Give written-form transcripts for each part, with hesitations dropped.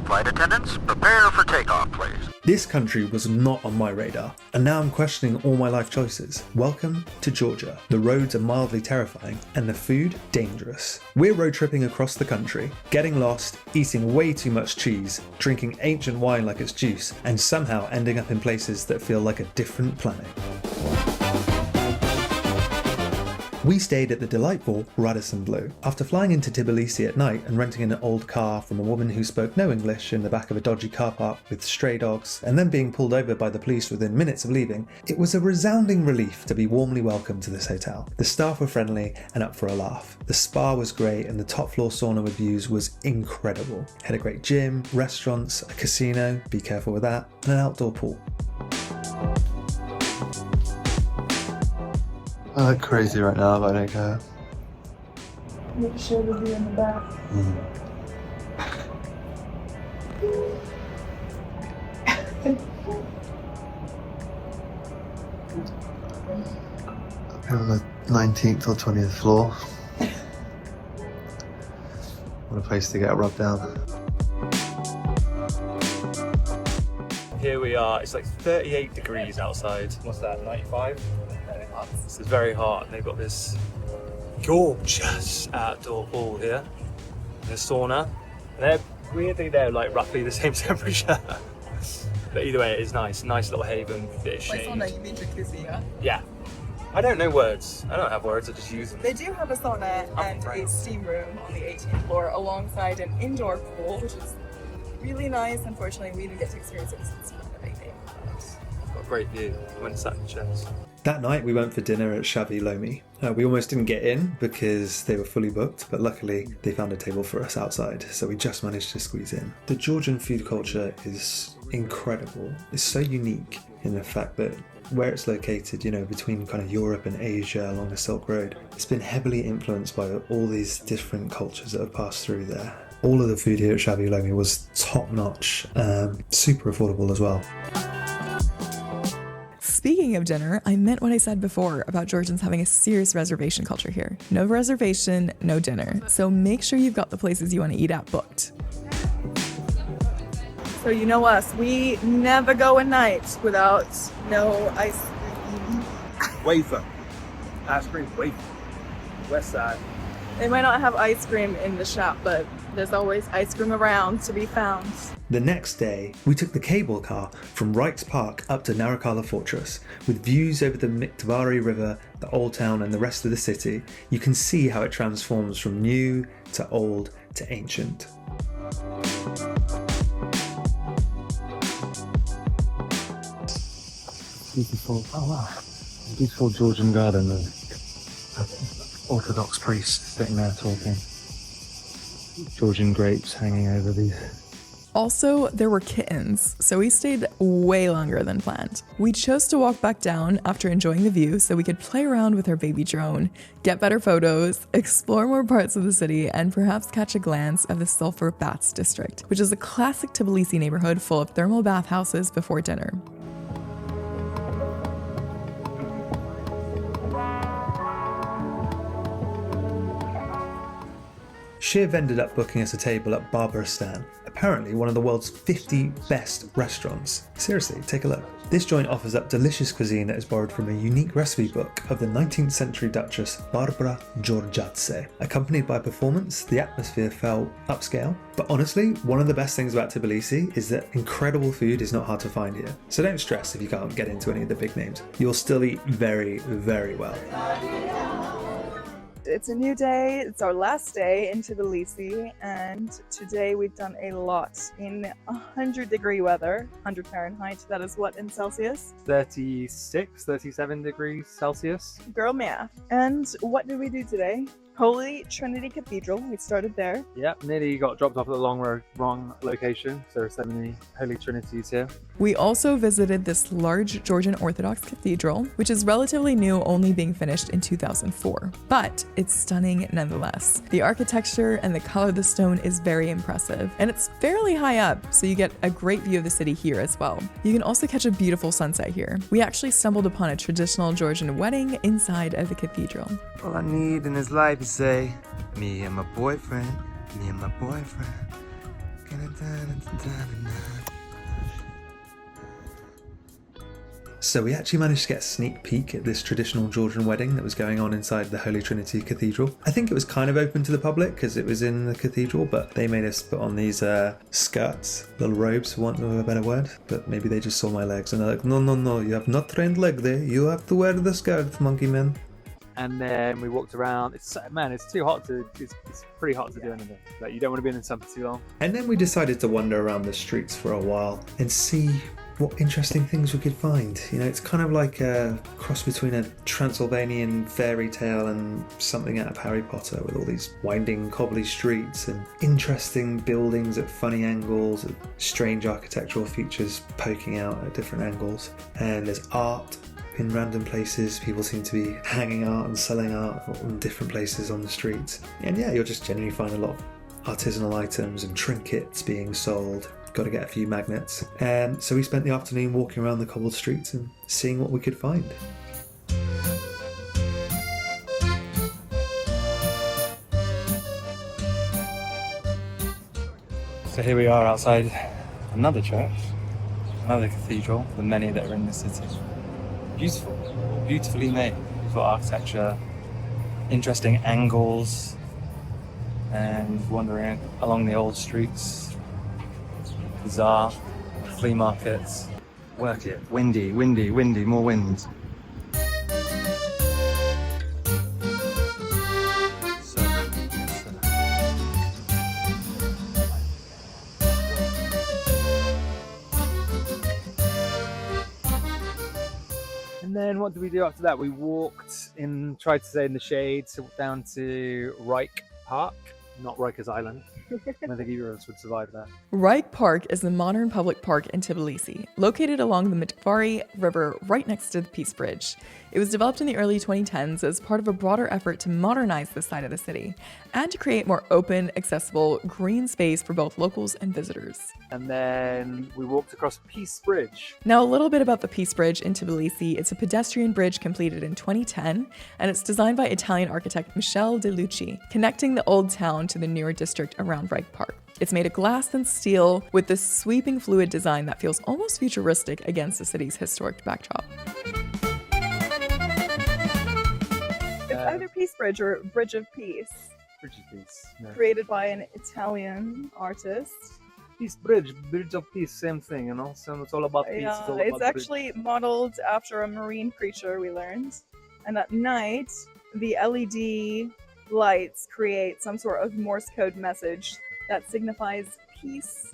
Flight attendants, prepare for takeoff, please. This country was not on my radar, and now I'm questioning all my life choices. Welcome to Georgia. The roads are mildly terrifying, and the food dangerous. We're road tripping across the country, getting lost, eating way too much cheese, drinking ancient wine like it's juice, and somehow ending up in places that feel like a different planet. We stayed at the delightful Radisson Blu. After flying into Tbilisi at night and renting an old car from a woman who spoke no English in the back of a dodgy car park with stray dogs, and then being pulled over by the police within minutes of leaving, it was a resounding relief to be warmly welcomed to this hotel. The staff were friendly and up for a laugh. The spa was great and the top floor sauna with views was incredible. It had a great gym, restaurants, a casino, be careful with that, and an outdoor pool. I look crazy right now, but I don't care. Make sure to be in the back. We're on the 19th or 20th floor. What a place to get rubbed down. Here we are, it's like 38 degrees outside. What's that, 95? This is very hot. They've got this gorgeous outdoor pool here, and a sauna. Weirdly, they're like roughly the same temperature. But either way, it is nice. Nice little haven, bit of shade. Sauna, you mean jacuzzi, yeah? Yeah. I don't know words. I don't have words, I just use them. They do have a sauna and a steam room on the 18th floor alongside an indoor pool, which is really nice. Unfortunately, we didn't get to experience it since we were bathing. I've got a great view. Went and sat in the chairs. That night we went for dinner at Shavi Lomi. We almost didn't get in because they were fully booked, but luckily they found a table for us outside, so we just managed to squeeze in. The Georgian food culture is incredible. It's so unique in the fact that where it's located, between kind of Europe and Asia along the Silk Road, it's been heavily influenced by all these different cultures that have passed through there. All of the food here at Shavi Lomi was top notch, super affordable as well. Speaking of dinner, I meant what I said before about Georgians having a serious reservation culture here. No reservation, no dinner. So make sure you've got the places you want to eat at booked. So you know us, we never go a night without no ice cream. Wafer. Ice cream wafer. West side. They might not have ice cream in the shop, but there's always ice cream around to be found. The next day, we took the cable car from Rike's Park up to Narikala Fortress. With views over the Mtatsminda River, the Old Town and the rest of the city, you can see how it transforms from new to old to ancient. Beautiful, oh wow, beautiful Georgian garden with Orthodox priests sitting there talking. Georgian grapes hanging over these. Also, there were kittens, so we stayed way longer than planned. We chose to walk back down after enjoying the view so we could play around with our baby drone, get better photos, explore more parts of the city, and perhaps catch a glance of the Sulphur Baths district, which is a classic Tbilisi neighborhood full of thermal bathhouses before dinner. Shiv ended up booking us a table at Barbaristan, apparently one of the world's 50 best restaurants. Seriously, take a look. This joint offers up delicious cuisine that is borrowed from a unique recipe book of the 19th century Duchess Barbara Georgiadze. Accompanied by performance, the atmosphere felt upscale. But honestly, one of the best things about Tbilisi is that incredible food is not hard to find here. So don't stress if you can't get into any of the big names. You'll still eat very, very well. It's a new day, it's our last day in Tbilisi, and today we've done a lot in 100-degree weather, 100 Fahrenheit, that is what in Celsius? 36, 37 degrees Celsius. Girl math. And what did we do today? Holy Trinity Cathedral, we started there. Yep, nearly got dropped off at the wrong location. So there are so many Holy Trinities here. We also visited this large Georgian Orthodox cathedral, which is relatively new, only being finished in 2004. But it's stunning nonetheless. The architecture and the color of the stone is very impressive, and it's fairly high up, so you get a great view of the city here as well. You can also catch a beautiful sunset here. We actually stumbled upon a traditional Georgian wedding inside of the cathedral. All I need in this life is say, me and my boyfriend, can So we actually managed to get a sneak peek at this traditional Georgian wedding that was going on inside the Holy Trinity Cathedral. I think it was kind of open to the public because it was in the cathedral, but they made us put on these skirts, little robes, for want of a better word. But maybe they just saw my legs and they're like, no, you have not trained leg there. You have to wear the skirt, monkey man. And then we walked around. It's too hot to. It's pretty hot to do anything. Like, you don't want to be in the sun for too long. And then we decided to wander around the streets for a while and see what interesting things we could find. You know, it's kind of like a cross between a Transylvanian fairy tale and something out of Harry Potter, with all these winding, cobbly streets and interesting buildings at funny angles, and strange architectural features poking out at different angles. And there's art in random places. People seem to be hanging art and selling art in different places on the streets. And yeah, you'll just generally find a lot of artisanal items and trinkets being sold. Got to get a few magnets. And so we spent the afternoon walking around the cobbled streets and seeing what we could find. So here we are outside another church, another cathedral, the many that are in the city. Beautiful, beautifully made. Beautiful architecture, interesting angles, and wandering along the old streets. Bazaar, flea markets. Work it. Windy, more wind. And then what did we do after that? We walked in, tried to stay in the shade, so down to Rike Park, not Rikers Island. I don't think either of us would survive that. Rike Park is a modern public park in Tbilisi, located along the Mtatsminda River right next to the Peace Bridge. It was developed in the early 2010s as part of a broader effort to modernize this side of the city and to create more open, accessible, green space for both locals and visitors. And then we walked across Peace Bridge. Now, a little bit about the Peace Bridge in Tbilisi. It's a pedestrian bridge completed in 2010, and it's designed by Italian architect Michele De Lucci, connecting the old town to the newer district around Rike Park. It's made of glass and steel with this sweeping fluid design that feels almost futuristic against the city's historic backdrop. It's either Peace Bridge or Bridge of Peace, Bridge of Peace. No. created by an Italian artist. Peace Bridge, Bridge of Peace, same thing, you know? So it's all about peace. Yeah, all it's about actually modeled after a marine creature, we learned. And at night, the LED lights create some sort of Morse code message that signifies peace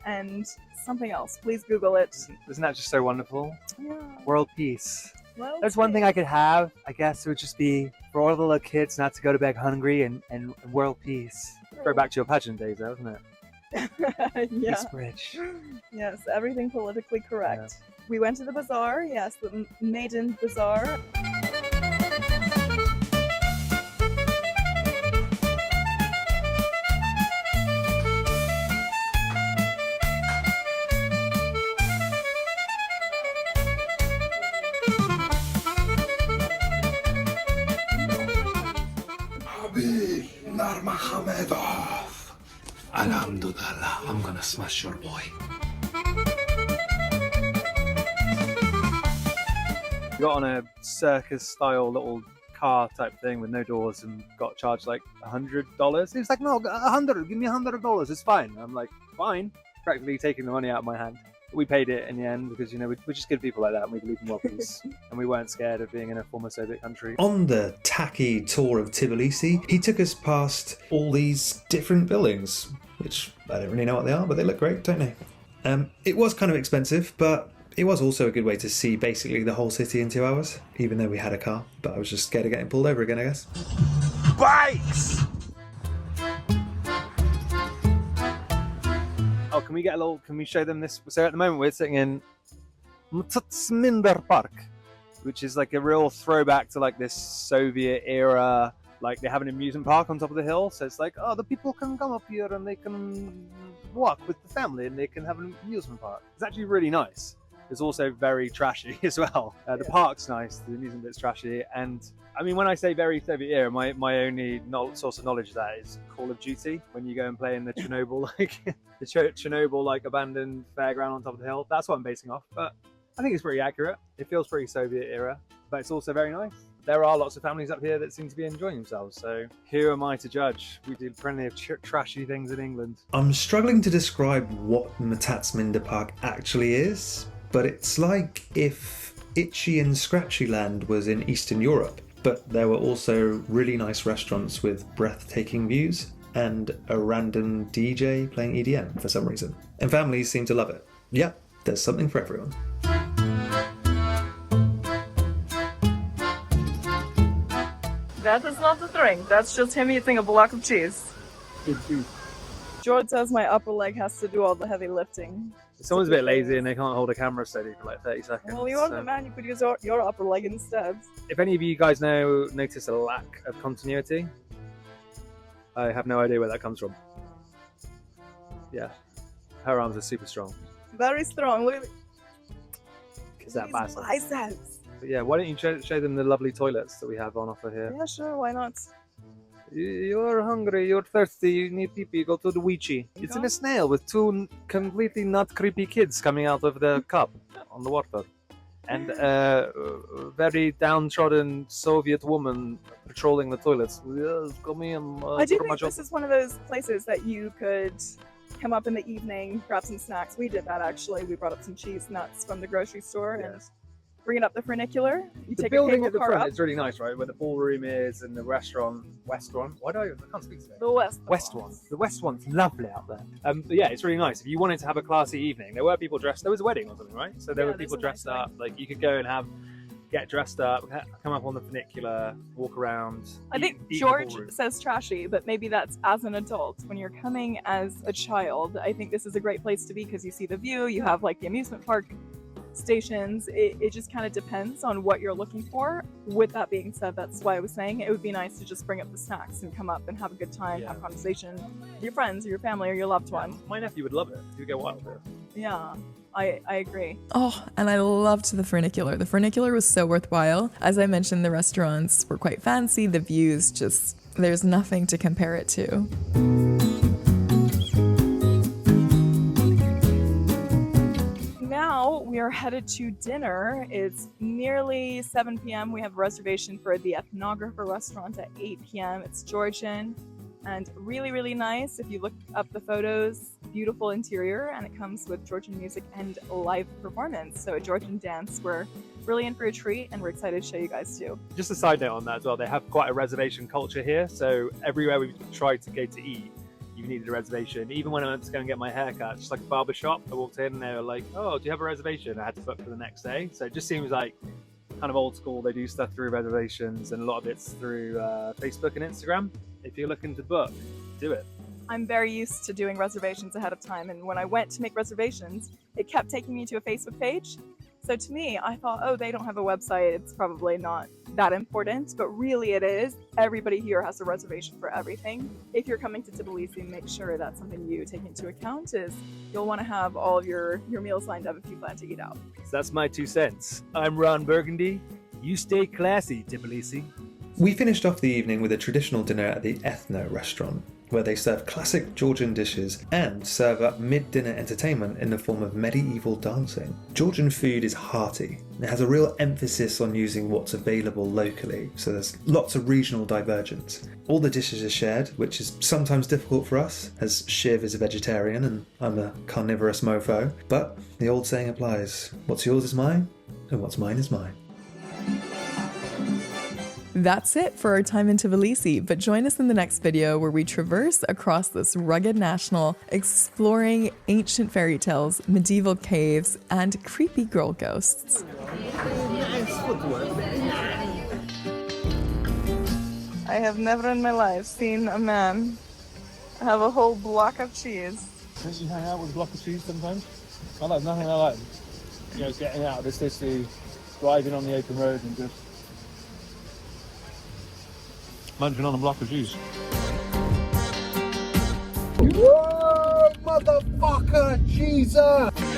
and something else. Please Google it. Isn't that just so wonderful? Yeah. World peace. Well, There's one thing I could have, I guess it would just be for all the little kids not to go to bed hungry and world peace. Throw back to your pageant days, though, isn't it? Yeah. Peace Bridge. Yes, everything politically correct. We went to the bazaar, yes, the Maiden Bazaar. Narmahmedov. Alhamdulillah, I'm gonna smash your boy. We got on a circus-style little car type thing with no doors and got charged like $100. He was like, no, 100, give me $100, it's fine. I'm like, fine. Practically taking the money out of my hand. We paid it in the end because, you know, we're just good people like that and we believe in world peace. And we weren't scared of being in a former Soviet country. On the tacky tour of Tbilisi, he took us past all these different buildings, which I don't really know what they are, but they look great, don't they? It was kind of expensive, but it was also a good way to see basically the whole city in 2 hours, even though we had a car. But I was just scared of getting pulled over again, I guess. Bikes! Oh, can we show them this? So at the moment we're sitting in Mtatsminda Park, which is like a real throwback to like this Soviet era, like they have an amusement park on top of the hill. So it's like, oh, the people can come up here and they can walk with the family and they can have an amusement park. It's actually really nice. is also very trashy as well. The park's nice, the amusement bit's trashy, and I mean, when I say very Soviet era, my only source of knowledge of that is Call of Duty. When you go and play in the Chernobyl, the Chernobyl abandoned fairground on top of the hill. That's what I'm basing off. But I think it's pretty accurate. It feels pretty Soviet era, but it's also very nice. There are lots of families up here that seem to be enjoying themselves. So who am I to judge? We do plenty of trashy things in England. I'm struggling to describe what Mtatsminda Park actually is, but it's like if Itchy and Scratchy Land was in Eastern Europe. But there were also really nice restaurants with breathtaking views and a random DJ playing EDM for some reason. And families seem to love it. Yeah, there's something for everyone. That is not a drink. That's just him eating a block of cheese. George says my upper leg has to do all the heavy lifting. Someone's a bit lazy and they can't hold a camera steady for like 30 seconds. Well, you're the man. You could use your upper leg instead. If any of you guys notice a lack of continuity, I have no idea where that comes from. Yeah, her arms are super strong. Very strong. Look at Is that these bad? biceps. But yeah, why don't you show them the lovely toilets that we have on offer here? Yeah, sure. Why not? You're hungry, you're thirsty, you need pee-pee, go to the Weechie. It's in a snail with two completely not creepy kids coming out of the cup on the water. And a very downtrodden Soviet woman patrolling the toilets. Yes, come in. I do think this is one of those places that you could come up in the evening, grab some snacks. We did that actually. We brought up some cheese nuts from the grocery store and bring it up the funicular. You the take building a at the cable car front up. is really nice, right? Where the ballroom is and the restaurant. Why do I can't speak today? The west one. The west one's lovely out there. But yeah, it's really nice. If you wanted to have a classy evening, there were people dressed. There was a wedding or something, right? So there were people dressed up. Like you could go and get dressed up, come up on the funicular, walk around. I think George says trashy, but maybe that's as an adult. When you're coming as a child, I think this is a great place to be because you see the view, you have like the amusement park stations. It just kind of depends on what you're looking for. With that being said, that's why I was saying it would be nice to just bring up the snacks and come up and have a good time, have conversation with your friends or your family or your loved one. My nephew would love it. He would go wild with it. Yeah, I agree. Oh, and I loved the funicular. The funicular was so worthwhile. As I mentioned, the restaurants were quite fancy. The views there's nothing to compare it to. Now we are headed to dinner. It's nearly 7 p.m. We have a reservation for the Ethnographer restaurant at 8 p.m. It's Georgian and really, really nice. If you look up the photos, beautiful interior, and it comes with Georgian music and live performance. So a Georgian dance. We're really in for a treat and we're excited to show you guys too. Just a side note on that as well, they have quite a reservation culture here. So everywhere we tried to go to eat, you needed a reservation. Even when I went to go and get my haircut, just like a barber shop, I walked in and they were like, oh, do you have a reservation? I had to book for the next day. So it just seems like kind of old school. They do stuff through reservations and a lot of it's through Facebook and Instagram. If you're looking to book, do it. I'm very used to doing reservations ahead of time, and when I went to make reservations, it kept taking me to a Facebook page. So to me, I thought, oh, they don't have a website, it's probably not that important, but really it is. Everybody here has a reservation for everything. If you're coming to Tbilisi, make sure that's something you take into account, is you'll want to have all of your meals lined up if you plan to eat out. So that's my 2 cents. I'm Ron Burgundy. You stay classy, Tbilisi. We finished off the evening with a traditional dinner at the Ethno restaurant, where they serve classic Georgian dishes and serve up mid-dinner entertainment in the form of medieval dancing. Georgian food is hearty. It has a real emphasis on using what's available locally, so there's lots of regional divergence. All the dishes are shared, which is sometimes difficult for us, as Shiv is a vegetarian and I'm a carnivorous mofo, but the old saying applies, what's yours is mine, and what's mine is mine. That's it for our time in Tbilisi, but join us in the next video where we traverse across this rugged national, exploring ancient fairy tales, medieval caves, and creepy girl ghosts. I have never in my life seen a man have a whole block of cheese. Don't you hang out with a block of cheese sometimes? I like nothing I like. You know, getting out of the city, driving on the open road and just munching on a block of cheese. Whoa, motherfucker, Jesus!